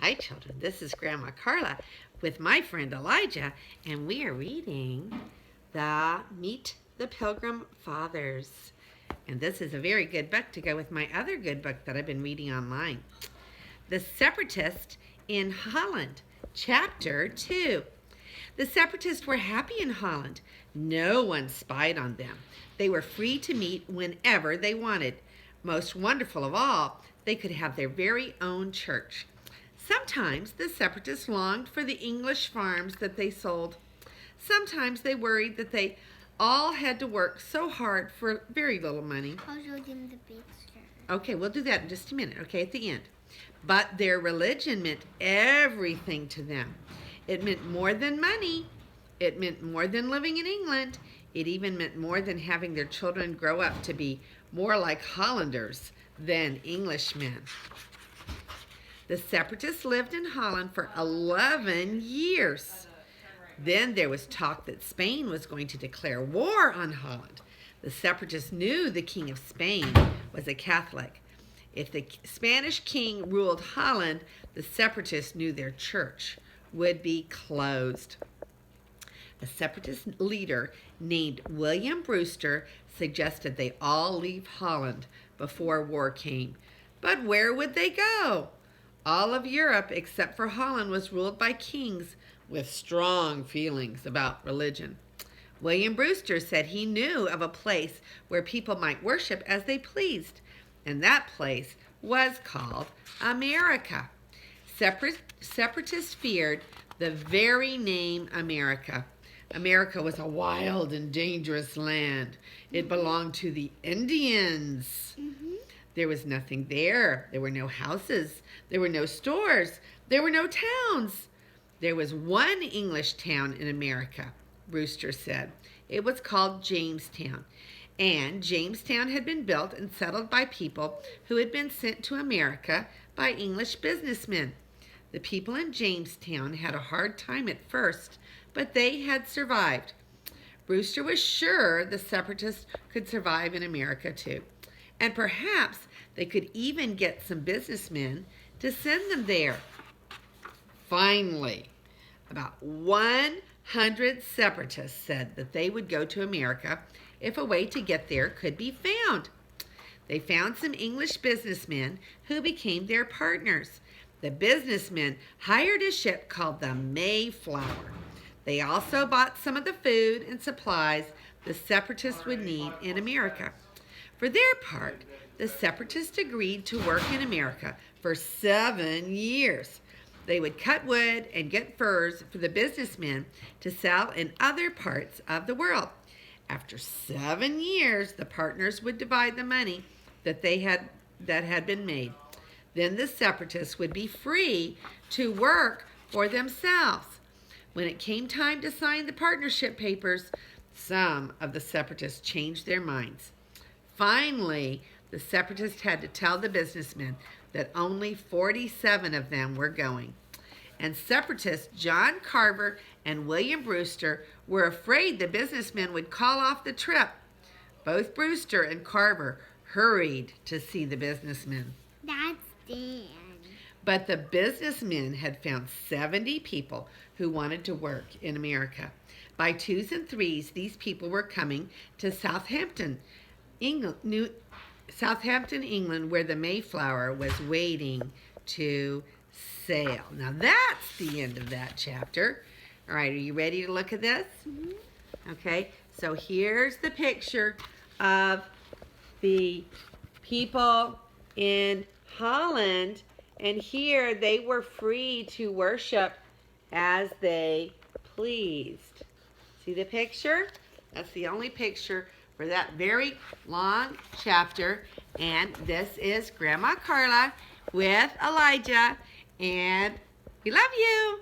Hi children, this is Grandma Carla with my friend Elijah, and we are reading Meet the Pilgrim Fathers. And this is a very good book to go with my other good book that I've been reading online. The Separatists in Holland, Chapter 2. The Separatists were happy in Holland. No one spied on them. They were free to meet whenever they wanted. Most wonderful of all, they could have their very own church. Sometimes the Separatists longed for the English farms that they sold. Sometimes they worried that they all had to work so hard for very little money. I'll show them the picture. Okay, we'll do that in just a minute, okay, at the end. But their religion meant everything to them. It meant more than money. It meant more than living in England. It even meant more than having their children grow up to be more like Hollanders than Englishmen. The Separatists lived in Holland for 11 years. Then there was talk that Spain was going to declare war on Holland. The Separatists knew the King of Spain was a Catholic. If the Spanish king ruled Holland, the Separatists knew their church would be closed. A Separatist leader named William Brewster suggested they all leave Holland before war came. But where would they go? All of Europe, except for Holland, was ruled by kings with strong feelings about religion. William Brewster said he knew of a place where people might worship as they pleased, and that place was called America. Separatists feared the very name America. America was a wild and dangerous land. It belonged to the Indians. There was nothing there. There were no houses. There were no stores. There were no towns. There was one English town in America, Brewster said. It was called Jamestown. And Jamestown had been built and settled by people who had been sent to America by English businessmen. The people in Jamestown had a hard time at first, but they had survived. Brewster was sure the Separatists could survive in America too. And perhaps they could even get some businessmen to send them there. Finally, about 100 Separatists said that they would go to America if a way to get there could be found. They found some English businessmen who became their partners. The businessmen hired a ship called the Mayflower. They also bought some of the food and supplies the Separatists would need in America. For their part, the Separatists agreed to work in America for 7 years. They would cut wood and get furs for the businessmen to sell in other parts of the world. After 7 years, the partners would divide the money that had been made. Then the Separatists would be free to work for themselves. When it came time to sign the partnership papers, some of the Separatists changed their minds. Finally, the Separatists had to tell the businessmen that only 47 of them were going. And Separatists John Carver and William Brewster were afraid the businessmen would call off the trip. Both Brewster and Carver hurried to see the businessmen. That's Dan. But the businessmen had found 70 people who wanted to work in America. By twos and threes, these people were coming to Southampton, England, where the Mayflower was waiting to sail. Now that's the end of that chapter. All right, are you ready to look at this? Okay, so here's the picture of the people in Holland, and here they were free to worship as they pleased. See the picture? That's the only picture for that very long chapter. And this is Grandma Carla with Elijah, and we love you.